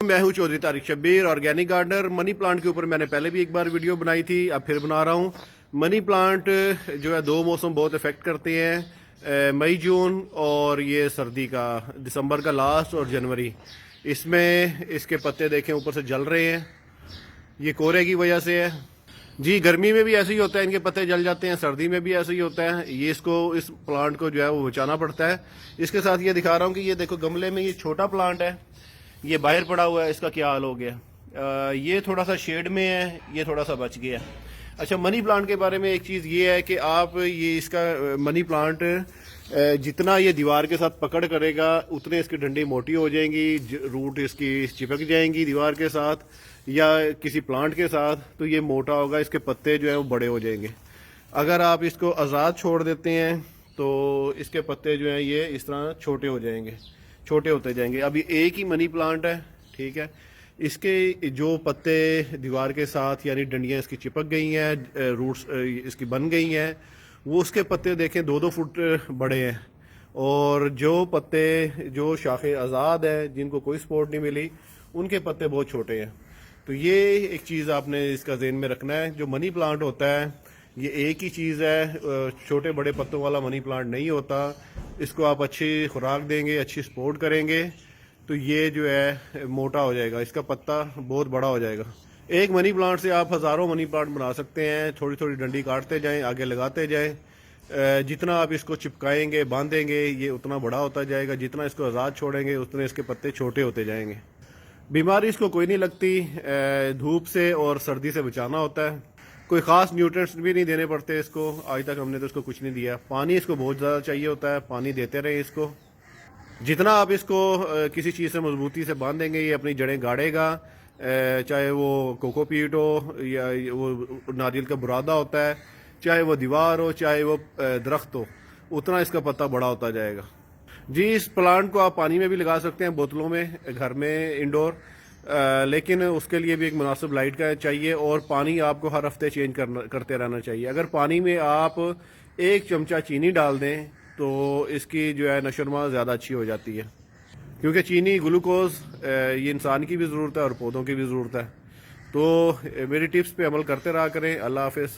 मैं हूं Chaudhry Tariq Shabbir, organic gardener. Money plant के ऊपर मैंने पहले भी एक बार वीडियो बनाई थी, अब फिर बना रहा हूं। मनी प्लांट जो है दो मौसम बहुत इफेक्ट करते हैं, मई जून और ये सर्दी का, दिसंबर का लास्ट और जनवरी। इसमें इसके पत्ते देखें ऊपर से जल रहे हैं, ये कोहरे की वजह से है जी। गर्मी में भी ऐसे ही होता है, इनके पत्ते जल जाते हैं, सर्दी में भी ऐसे ही होता है। ये इस प्लांट को जो है वो बचाना पड़ता है। इसके साथ ये दिखा रहा हूँ कि ये देखो गमले में ये छोटा प्लांट है, ये बाहर पड़ा हुआ है, इसका क्या हाल हो गया। ये थोड़ा सा शेड में है, ये थोड़ा सा बच गया। अच्छा, मनी प्लांट के बारे में एक चीज़ ये है कि आप ये इसका मनी प्लांट जितना ये दीवार के साथ पकड़ करेगा उतने इसकी डंडी मोटी हो जाएंगी, रूट इसकी चिपक जाएंगी दीवार के साथ या किसी प्लांट के साथ, तो ये मोटा होगा, इसके पत्ते जो है वो बड़े हो जाएंगे। अगर आप इसको आज़ाद छोड़ देते हैं तो इसके पत्ते जो हैं ये इस तरह छोटे हो जाएंगे, छोटे होते जाएंगे। अभी एक ही मनी प्लांट है, ठीक है, इसके जो पत्ते दीवार के साथ यानी डंडियाँ इसकी चिपक गई हैं, रूट्स इसकी बन गई हैं, वो उसके पत्ते देखें 2-2 फुट बड़े हैं। और जो पत्ते जो शाखें आज़ाद है, जिनको कोई सपोर्ट नहीं मिली, उनके पत्ते बहुत छोटे हैं। तो ये एक चीज़ आपने इसका ज़हन में रखना है। जो मनी प्लांट होता है ये एक ही चीज़ है, छोटे बड़े पत्तों वाला मनी प्लांट नहीं होता। इसको आप अच्छी खुराक देंगे, अच्छी सपोर्ट करेंगे तो ये जो है मोटा हो जाएगा, इसका पत्ता बहुत बड़ा हो जाएगा। एक मनी प्लांट से आप हज़ारों मनी प्लांट बना सकते हैं। थोड़ी थोड़ी डंडी काटते जाएं, आगे लगाते जाएं। जितना आप इसको चिपकाएंगे, बांधेंगे, ये उतना बड़ा होता जाएगा। जितना इसको आज़ाद छोड़ेंगे उतने इसके पत्ते छोटे होते जाएंगे। बीमारी इसको कोई नहीं लगती, धूप से और सर्दी से बचाना होता है। कोई ख़ास न्यूट्रिएंट्स भी नहीं देने पड़ते इसको। आज तक हमने तो इसको कुछ नहीं दिया। पानी इसको बहुत ज़्यादा चाहिए होता है, पानी देते रहे इसको। जितना आप इसको किसी चीज़ से मजबूती से बांधेंगे ये अपनी जड़ें गाड़ेगा, चाहे वो कोकोपीट हो या वो नारियल का बुरादा होता है, चाहे वो दीवार हो, चाहे वो दरख्त हो, उतना इसका पत्ता बड़ा होता जाएगा जी। इस प्लांट को आप पानी में भी लगा सकते हैं, बोतलों में, घर में, इंडोर, लेकिन उसके लिए भी एक मुनासिब लाइट का चाहिए और पानी आपको हर हफ्ते चेंज करते रहना चाहिए। अगर पानी में आप 1 चमचा चीनी डाल दें तो इसकी जो है नशोनुमा ज़्यादा अच्छी हो जाती है, क्योंकि चीनी ग्लूकोज ये इंसान की भी ज़रूरत है और पौधों की भी ज़रूरत है। तो मेरी टिप्स पे अमल करते रहा करें। अल्लाह हाफिज़।